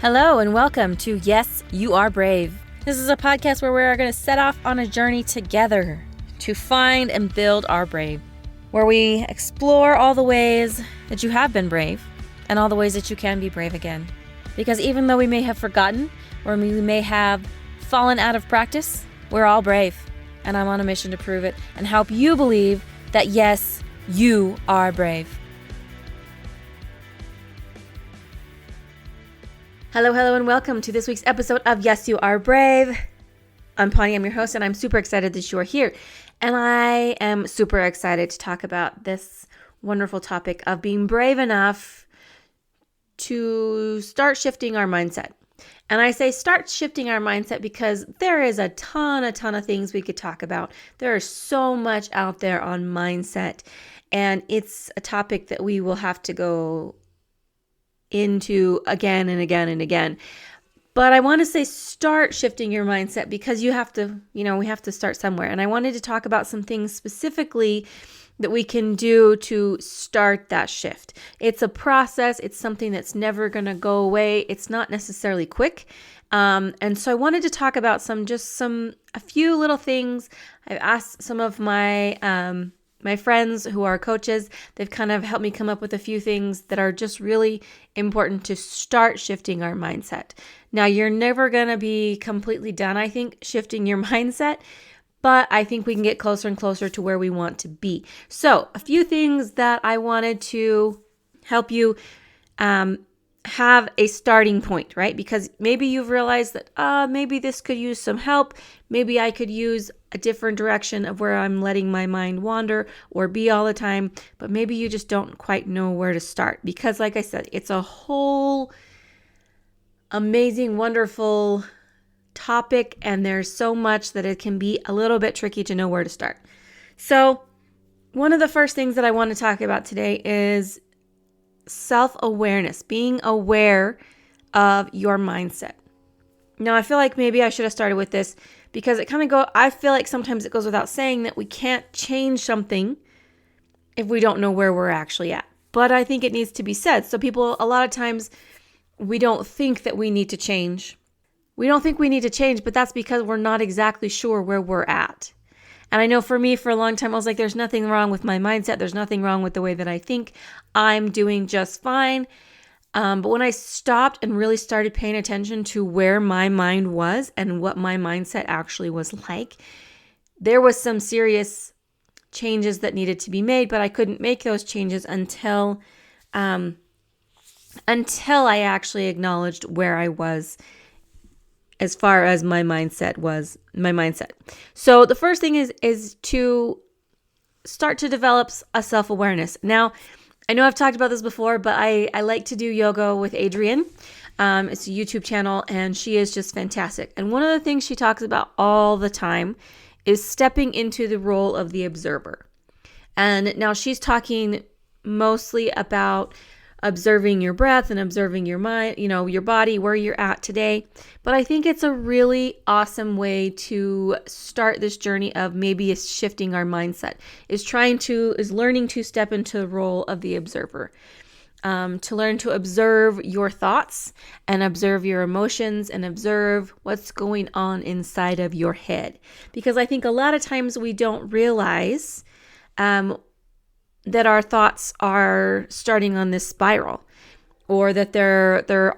Hello and welcome to Yes, You Are Brave. This is a podcast where we are going to set off on a journey together to find and build our brave, where we explore all the ways that you have been brave and all the ways that you can be brave again. Because even though we may have forgotten or we may have fallen out of practice, we're all brave. And I'm on a mission to prove it and help you believe that yes, you are brave. Hello, and welcome to this week's episode of Yes, You Are Brave. I'm Pawnee, I'm your host, and I'm super excited that you are here. And I am super excited to talk about this wonderful topic of being brave enough to start shifting our mindset. And I say start shifting our mindset because there is a ton of things we could talk about. There is so much out there on mindset, and it's a topic that we will have to go into again and again and again. But I want to say start shifting your mindset because you have to, we have to start somewhere. And I wanted to talk about some things specifically that we can do to start that shift. It's a process. It's something that's never going to go away. It's not necessarily quick. And so I wanted to talk about a few little things. I've asked some of my friends who are coaches. They've kind of helped me come up with a few things that are just really important to start shifting our mindset. Now, you're never going to be completely done, I think, shifting your mindset, but I think we can get closer and closer to where we want to be. So a few things that I wanted to help you have a starting point, right? Because maybe you've realized that maybe this could use some help. Maybe I could use a different direction of where I'm letting my mind wander or be all the time. But maybe you just don't quite know where to start. Because like I said, it's a whole amazing, wonderful topic. And there's so much that it can be a little bit tricky to know where to start. So one of the first things that I want to talk about today is self-awareness, being aware of your mindset. Now, I feel like maybe I should have started with this because I feel like sometimes it goes without saying that we can't change something if we don't know where we're actually at. But I think it needs to be said. So people, a lot of times, we don't think that we need to change. We don't think we need to change, but that's because we're not exactly sure where we're at. And I know for me, for a long time, I was like, there's nothing wrong with my mindset. There's nothing wrong with the way that I think. I'm doing just fine. But when I stopped and really started paying attention to where my mind was and what my mindset actually was like, there was some serious changes that needed to be made, but I couldn't make those changes until I actually acknowledged where I was as far as my mindset. So the first thing is to start to develop a self-awareness. Now, I know I've talked about this before, but I like to do yoga with Adriene. It's a YouTube channel, and she is just fantastic. And one of the things she talks about all the time is stepping into the role of the observer. And now she's talking mostly about observing your breath and observing your mind, your body, where you're at today. But I think it's a really awesome way to start this journey of maybe it's shifting our mindset, is learning to step into the role of the observer, to learn to observe your thoughts and observe your emotions and observe what's going on inside of your head. Because I think a lot of times we don't realize that our thoughts are starting on this spiral, or that they're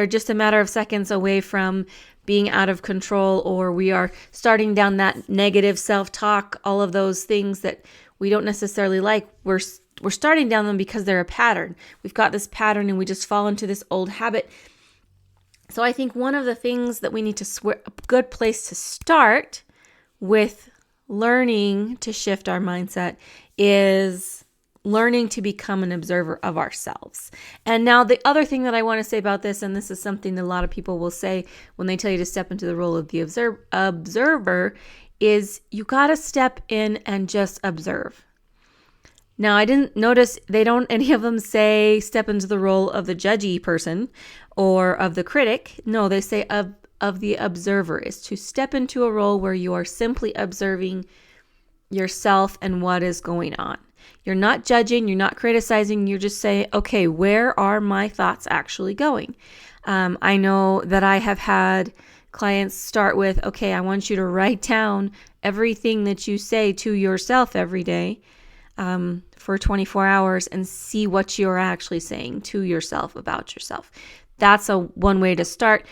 just a matter of seconds away from being out of control, or we are starting down that negative self-talk, all of those things that we don't necessarily like. We're starting down them because they're a pattern. We've got this pattern and we just fall into this old habit. So I think one of the things that we need to a good place to start with learning to shift our mindset is learning to become an observer of ourselves. And now the other thing that I want to say about this, and this is something that a lot of people will say when they tell you to step into the role of the observer, is you got to step in and just observe. Now, I didn't notice any of them say step into the role of the judgy person or of the critic. No, they say of the observer, is to step into a role where you are simply observing yourself and what is going on. You're not judging, you're not criticizing, you're just saying, okay, where are my thoughts actually going? I know that I have had clients start with, okay, I want you to write down everything that you say to yourself every day for 24 hours and see what you're actually saying to yourself about yourself. That's one way to start.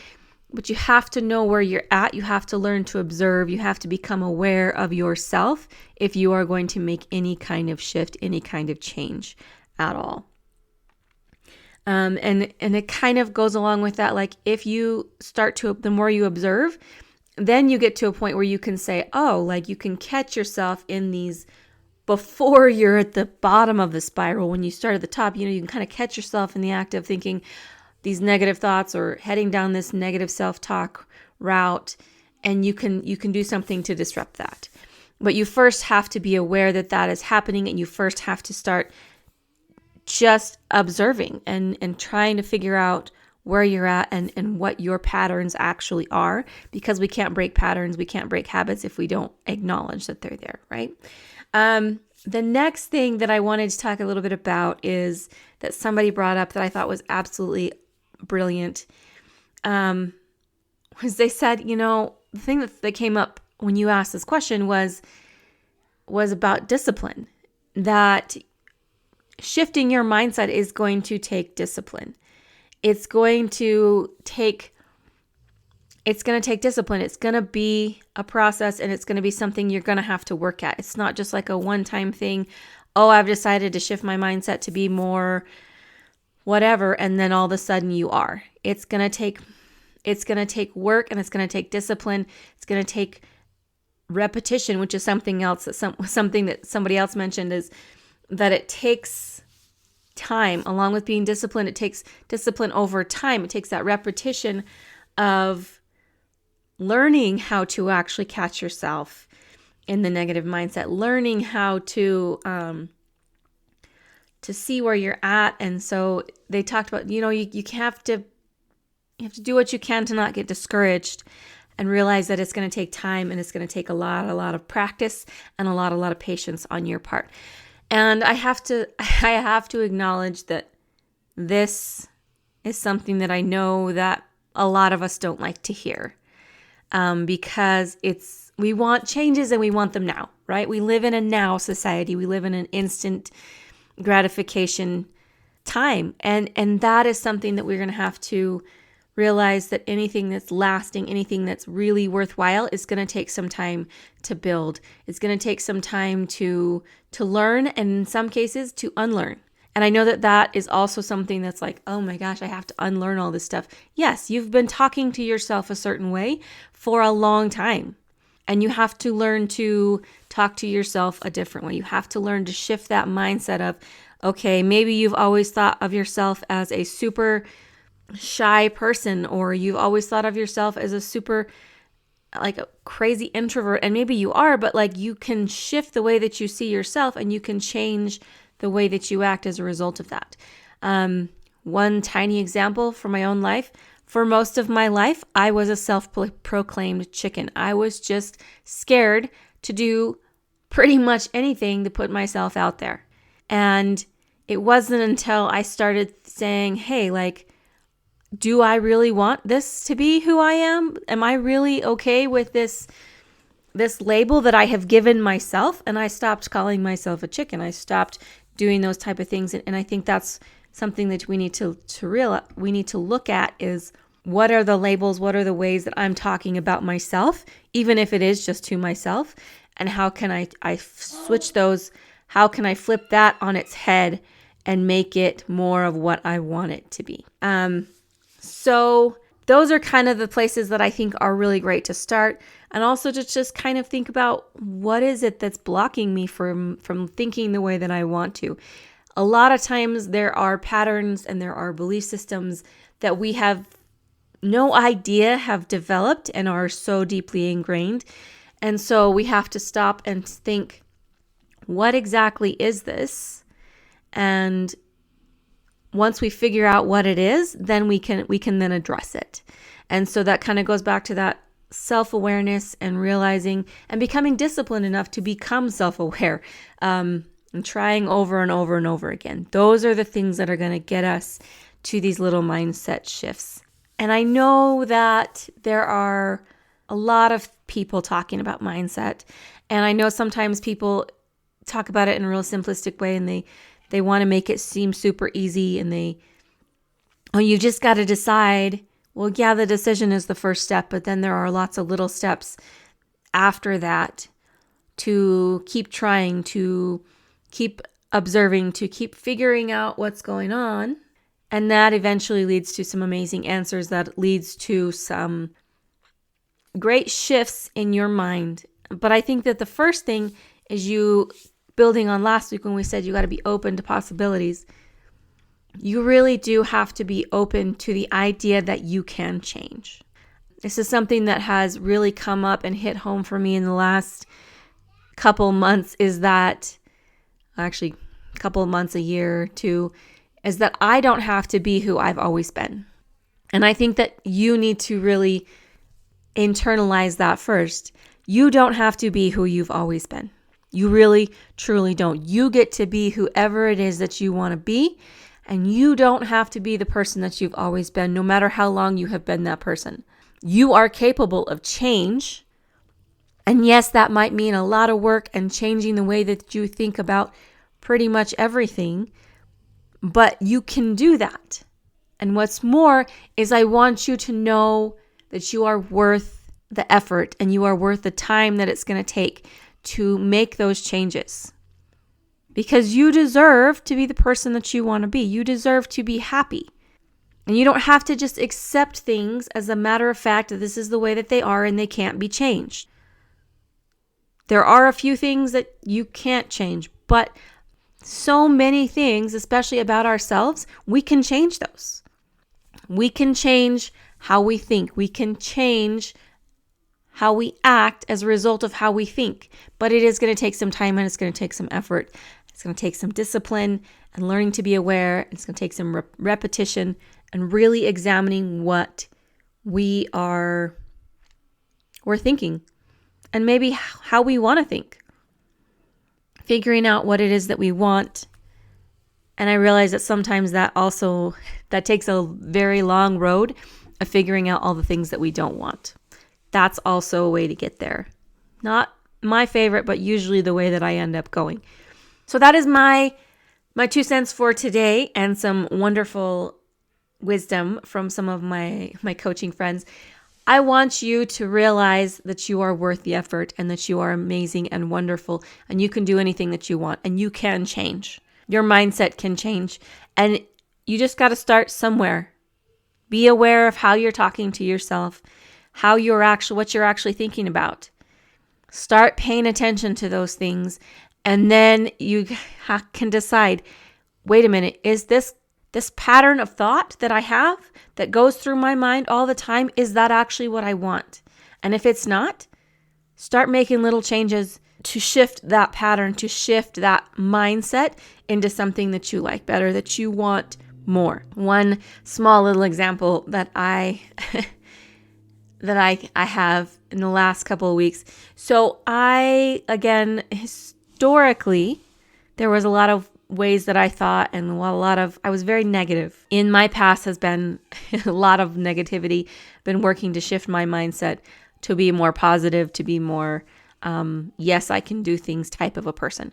But you have to know where you're at. You have to learn to observe. You have to become aware of yourself if you are going to make any kind of shift, any kind of change at all. And it kind of goes along with that. Like if you start to, the more you observe, then you get to a point where you can say, oh, like you can catch yourself in these before you're at the bottom of the spiral. When you start at the top, you can kind of catch yourself in the act of thinking these negative thoughts or heading down this negative self-talk route, and you can do something to disrupt that. But you first have to be aware that that is happening, and you first have to start just observing and trying to figure out where you're at and what your patterns actually are, because we can't break patterns, we can't break habits if we don't acknowledge that they're there, right? The next thing that I wanted to talk a little bit about is that somebody brought up that I thought was absolutely brilliant. Was they said, the thing that came up when you asked this question was about discipline, that shifting your mindset is going to take discipline. It's going to take discipline. It's going to be a process, and it's going to be something you're going to have to work at. It's not just like a one-time thing. Oh, I've decided to shift my mindset to be more whatever, and then all of a sudden you are. It's going to take work, and it's going to take discipline. It's going to take repetition, which is something else something that somebody else mentioned, is that it takes time. Along with being disciplined, it takes discipline over time. It takes that repetition of learning how to actually catch yourself in the negative mindset, learning how to see where you're at. And so they talked about, you have to do what you can to not get discouraged, and realize that it's going to take time, and it's going to take a lot of practice and a lot of patience on your part. And I have to acknowledge that this is something that I know that a lot of us don't like to hear, because we want changes and we want them now, right? We live in a now society. We live in an instant gratification time. And that is something that we're going to have to realize, that anything that's lasting, anything that's really worthwhile is going to take some time to build. It's going to take some time to learn, and in some cases to unlearn. And I know that is also something that's like, oh my gosh, I have to unlearn all this stuff. Yes, you've been talking to yourself a certain way for a long time, and you have to learn to talk to yourself a different way. You have to learn to shift that mindset of, okay, maybe you've always thought of yourself as a super shy person, or you've always thought of yourself as a super like a crazy introvert, and maybe you are, but like you can shift the way that you see yourself, and you can change the way that you act as a result of that. One tiny example from my own life: for most of my life, I was a self-proclaimed chicken. I was just scared to do pretty much anything to put myself out there. And it wasn't until I started saying, hey, like, do I really want this to be who I am? Am I really okay with this label that I have given myself? And I stopped calling myself a chicken. I stopped doing those type of things. And I think that's something that we need to realize. We need to look at is, what are the labels? What are the ways that I'm talking about myself, even if it is just to myself? And how can I switch those? How can I flip that on its head and make it more of what I want it to be? So those are kind of the places that I think are really great to start. And also to just kind of think about, what is it that's blocking me from thinking the way that I want to? A lot of times there are patterns and there are belief systems that we have no idea have developed and are so deeply ingrained. And so we have to stop and think, what exactly is this? And once we figure out what it is, then we can then address it. And so that kind of goes back to that self-awareness and realizing and becoming disciplined enough to become self-aware. and trying over and over and over again. Those are the things that are going to get us to these little mindset shifts. And I know that there are a lot of people talking about mindset. And I know sometimes people talk about it in a real simplistic way, and they want to make it seem super easy, and you just got to decide. Well, yeah, the decision is the first step, but then there are lots of little steps after that to keep trying, to keep observing, to keep figuring out what's going on. And that eventually leads to some amazing answers, that leads to some great shifts in your mind. But I think that the first thing is, you building on last week when we said you got to be open to possibilities. You really do have to be open to the idea that you can change. This is something that has really come up and hit home for me in the last couple months, is that, actually a couple of months, a year or two, is that I don't have to be who I've always been. And I think that you need to really internalize that first. You don't have to be who you've always been. You really, truly don't. You get to be whoever it is that you want to be. And you don't have to be the person that you've always been, no matter how long you have been that person. You are capable of change. And yes, that might mean a lot of work and changing the way that you think about pretty much everything. But you can do that. And what's more is, I want you to know that you are worth the effort, and you are worth the time that it's going to take to make those changes. Because you deserve to be the person that you want to be. You deserve to be happy. And you don't have to just accept things as a matter of fact that this is the way that they are and they can't be changed. There are a few things that you can't change, but so many things, especially about ourselves, we can change those. We can change how we think. We can change how we act as a result of how we think. But it is going to take some time, and it's going to take some effort. It's going to take some discipline and learning to be aware. It's going to take some repetition and really examining what we're thinking, and maybe how we want to think. Figuring out what it is that we want. And I realize that sometimes that takes a very long road of figuring out all the things that we don't want. That's also a way to get there. Not my favorite, but usually the way that I end up going. So that is my 2 cents for today, and some wonderful wisdom from some of my coaching friends. I want you to realize that you are worth the effort, and that you are amazing and wonderful, and you can do anything that you want, and you can change. Your mindset can change, and you just got to start somewhere. Be aware of how you're talking to yourself, what you're actually thinking about. Start paying attention to those things, and then you can decide, wait a minute, is this pattern of thought that I have that goes through my mind all the time, is that actually what I want? And if it's not, start making little changes to shift that pattern, to shift that mindset into something that you like better, that you want more. One small little example that I have in the last couple of weeks. So historically, there was a lot of ways that I thought, and I was very negative. In my past has been a lot of negativity, been working to shift my mindset to be more positive, to be more, yes, I can do things type of a person.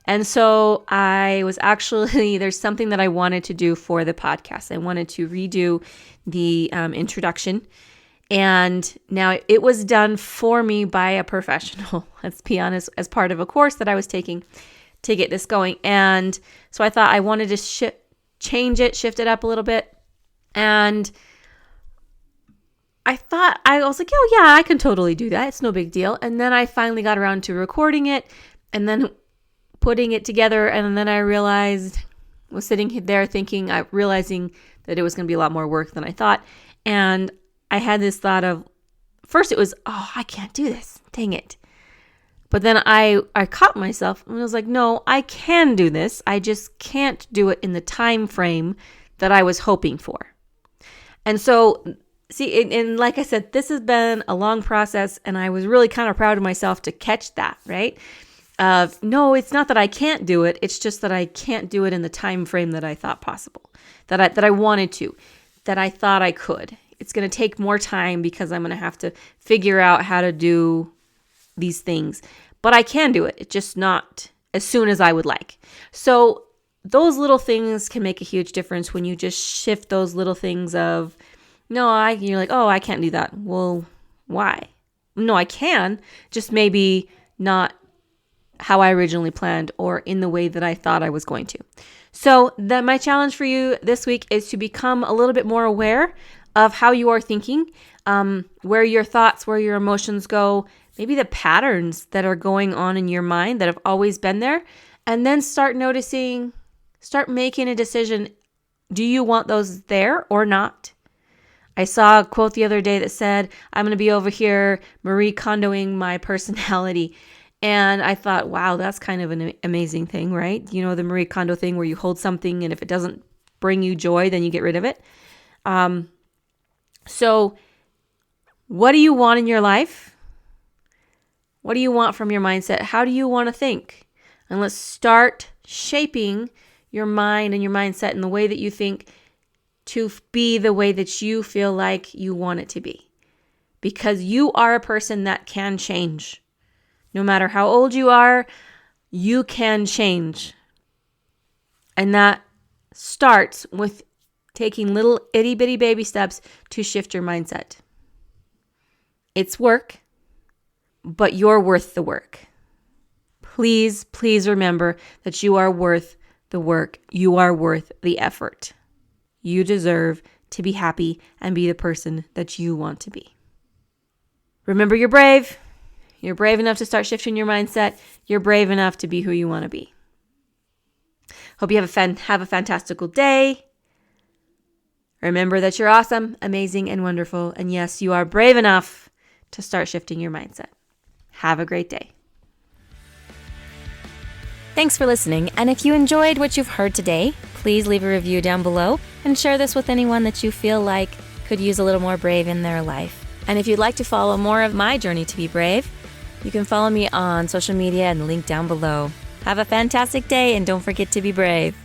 And so there's something that I wanted to do for the podcast. I wanted to redo the introduction. And now it was done for me by a professional, let's be honest, as part of a course that I was taking to get this going. And so I thought I wanted to shift it up a little bit. And I was like, oh yeah, I can totally do that. It's no big deal. And then I finally got around to recording it and then putting it together. And then I was sitting there realizing that it was going to be a lot more work than I thought. And I had this thought of, first it was, oh, I can't do this. Dang it. But then I caught myself and I was like, no, I can do this. I just can't do it in the time frame that I was hoping for. And so, and like I said, this has been a long process, and I was really kind of proud of myself to catch that, right? of, no, it's not that I can't do it. It's just that I can't do it in the time frame that I thought possible, that I wanted to, that I thought I could. It's going to take more time because I'm going to have to figure out how to do these things. But I can do it. It's just not as soon as I would like. So those little things can make a huge difference when you just shift those little things of, you're like, oh, I can't do that. Well, why? No, I can, just maybe not how I originally planned or in the way that I thought I was going to. So my challenge for you this week is to become a little bit more aware of how you are thinking, where your thoughts, where your emotions go, maybe the patterns that are going on in your mind that have always been there, and then start making a decision. Do you want those there or not? I saw a quote the other day that said, I'm going to be over here Marie Kondoing my personality. And I thought, wow, that's kind of an amazing thing, right? You know, the Marie Kondo thing where you hold something and if it doesn't bring you joy, then you get rid of it. So what do you want in your life? What do you want from your mindset? How do you want to think? And let's start shaping your mind and your mindset in the way that you think to be the way that you feel like you want it to be. Because you are a person that can change. No matter how old you are, you can change. And that starts with taking little itty bitty baby steps to shift your mindset. It's work, but you're worth the work. Please, please remember that you are worth the work. You are worth the effort. You deserve to be happy and be the person that you want to be. Remember, you're brave. You're brave enough to start shifting your mindset. You're brave enough to be who you want to be. Hope you have a fantastical day. Remember that you're awesome, amazing, and wonderful. And yes, you are brave enough to start shifting your mindset. Have a great day. Thanks for listening. And if you enjoyed what you've heard today, please leave a review down below and share this with anyone that you feel like could use a little more brave in their life. And if you'd like to follow more of my journey to be brave, you can follow me on social media and link down below. Have a fantastic day and don't forget to be brave.